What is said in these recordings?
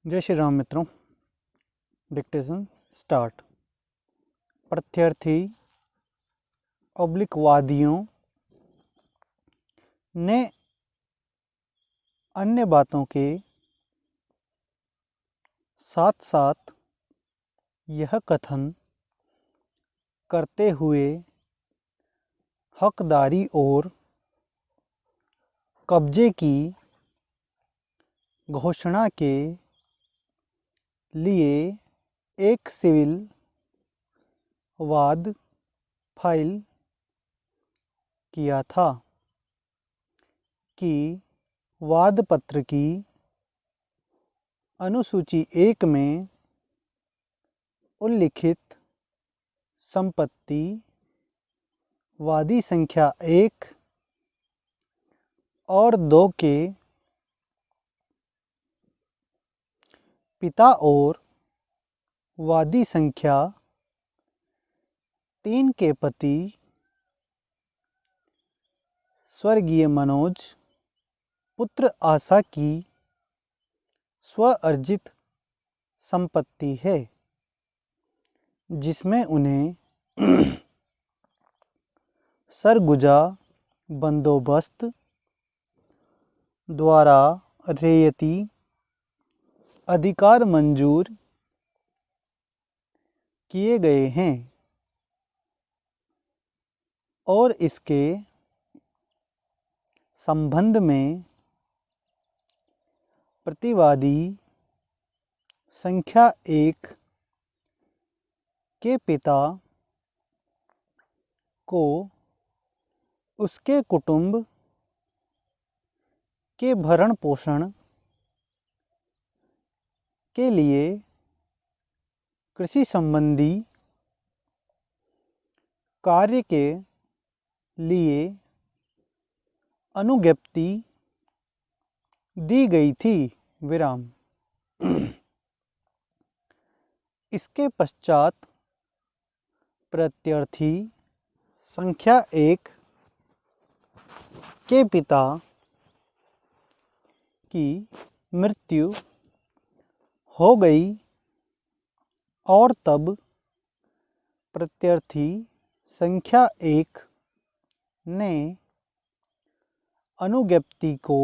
जय श्री राम मित्रों। Dictation start. प्रत्यर्थी वादियों ने अन्य बातों के साथ साथ यह कथन करते हुए हकदारी और कब्जे की घोषणा के लिए एक सिविल वाद फाइल किया था कि वाद पत्र की अनुसूची 1 में उल्लिखित संपत्ति वादी संख्या 1 और 2 के पिता और वादी संख्या 3 के पति स्वर्गीय मनोज पुत्र आशा की स्वअर्जित संपत्ति है, जिसमें उन्हें सरगुजा बंदोबस्त द्वारा रेयती अधिकार मंजूर किए गए हैं और इसके संबंध में प्रतिवादी संख्या 1 के पिता को उसके कुटुंब के भरण पोषण के लिए कृषि संबंधी कार्य के लिए अनुज्ञप्ति दी गई थी विराम। इसके पश्चात प्रत्यर्थी संख्या 1 के पिता की मृत्यु हो गई और तब प्रत्यर्थी संख्या 1 ने अनुज्ञप्ति को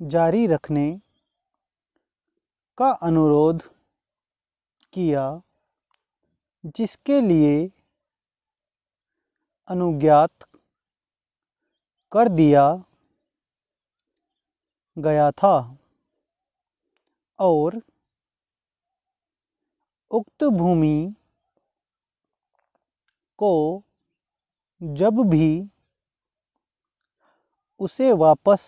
जारी रखने का अनुरोध किया, जिसके लिए अनुज्ञात कर दिया गया था और उक्त भूमि को जब भी उसे वापस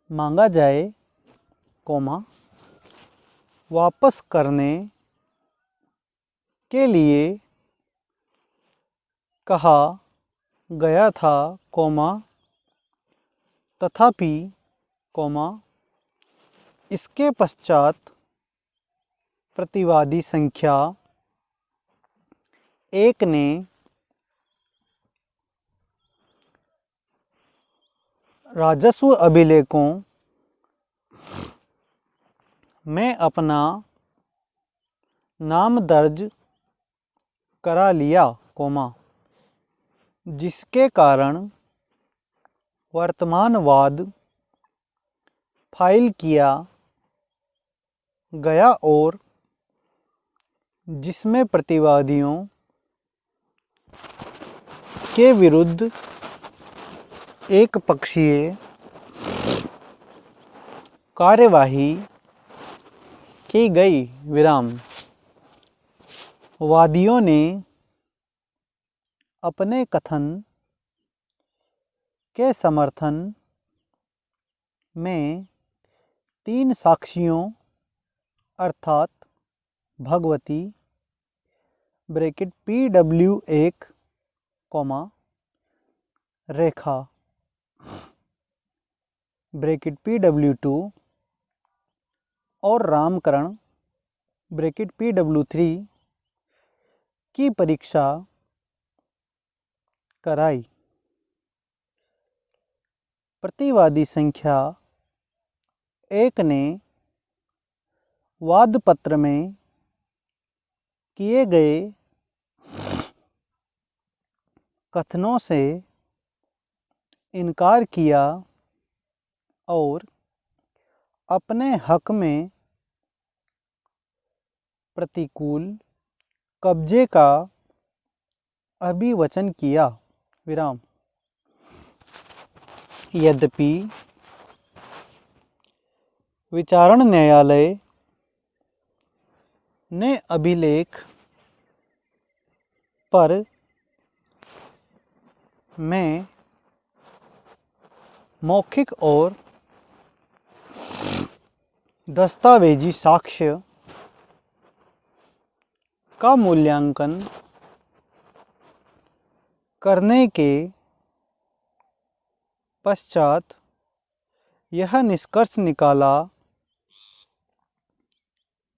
मांगा जाए, वापस करने के लिए कहा गया था, तथापि, इसके पश्चात प्रतिवादी संख्या 1 ने राजस्व अभिलेखों में अपना नाम दर्ज करा लिया, जिसके कारण वर्तमान वाद फाइल किया गया और जिसमें प्रतिवादियों के विरुद्ध एक पक्षीय कार्यवाही की गई विराम। वादियों ने अपने कथन के समर्थन में 3 साक्षियों अर्थात भगवती (PW1) रेखा (PW2) और रामकरण (PW3) की परीक्षा कराई। प्रतिवादी संख्या एक ने वादपत्र में किए गए कथनों से इनकार किया और अपने हक में प्रतिकूल कब्जे का अभिवचन किया। विराम। यद्यपि विचारण न्यायालय ने अभिलेख पर में मौखिक और दस्तावेजी साक्ष्य का मूल्यांकन करने के पश्चात यह निष्कर्ष निकाला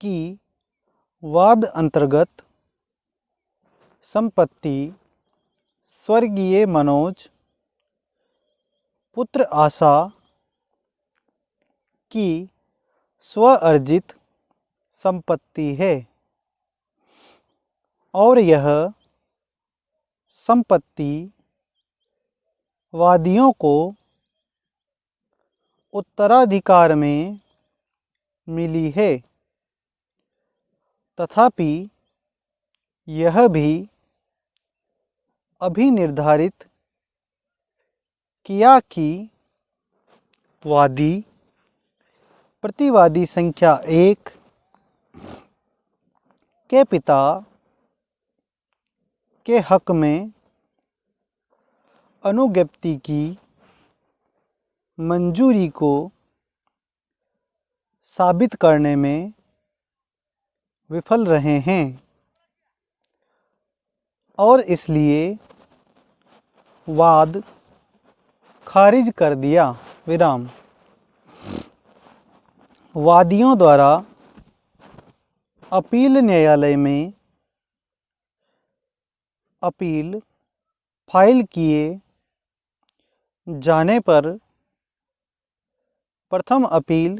कि वाद अंतर्गत संपत्ति स्वर्गीय मनोज पुत्र आशा की स्वअर्जित संपत्ति है और यह संपत्ति वादियों को उत्तराधिकार में मिली है। तथापि यह भी अभी निर्धारित किया कि वादी प्रतिवादी संख्या 1 के पिता के हक में अनुज्ञप्ति की मंजूरी को साबित करने में विफल रहे हैं और इसलिए वाद खारिज कर दिया। विराम। वादियों द्वारा अपील न्यायालय में अपील फाइल किए जाने पर प्रथम अपील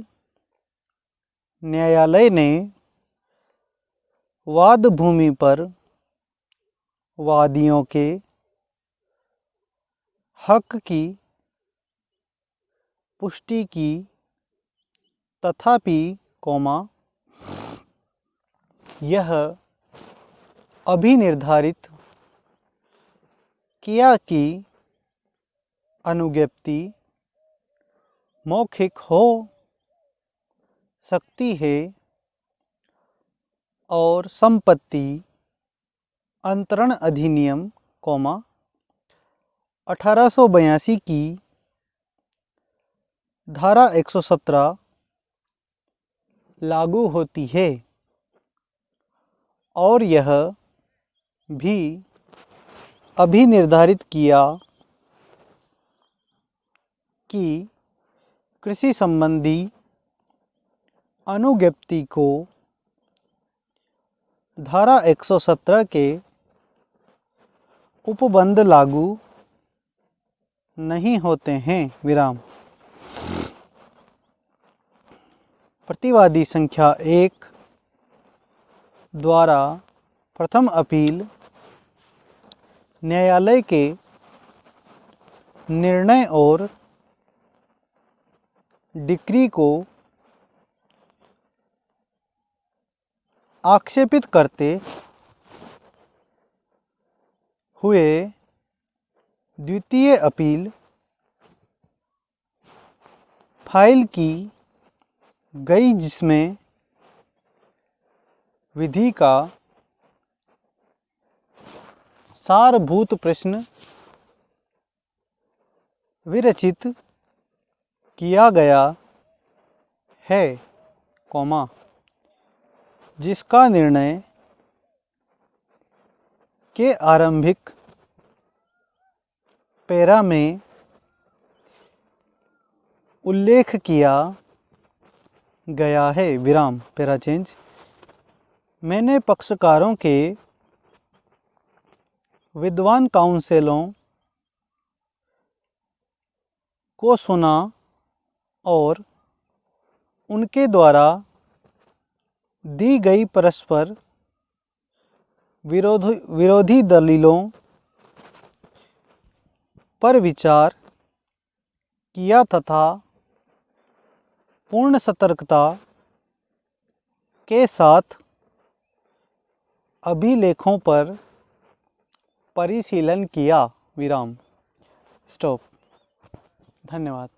न्यायालय ने वाद भूमि पर वादियों के हक की पुष्टि की। तथापि यह अभी निर्धारित किया कि अनुज्ञप्ति मौखिक हो सकती है और संपत्ति अंतरण अधिनियम 1882 की धारा 117 लागू होती है और यह भी अभी निर्धारित किया कि कृषि संबंधी अनुज्ञप्ति को धारा 117 के उपबंध लागू नहीं होते हैं। विराम। प्रतिवादी संख्या 1 द्वारा प्रथम अपील न्यायालय के निर्णय और डिक्री को आक्षेपित करते हुए द्वितीय अपील फाइल की गई जिसमें विधि का सारभूत प्रश्न विरचित किया गया है, जिसका निर्णय के आरंभिक पैरा में उल्लेख किया गया है। विराम। Para change. मैंने पक्षकारों के विद्वान काउंसिलों को सुना और उनके द्वारा दी गई परस्पर विरोधी दलीलों पर विचार किया तथा पूर्ण सतर्कता के साथ अभिलेखों पर परिशीलन किया। विराम। स्टॉप। धन्यवाद।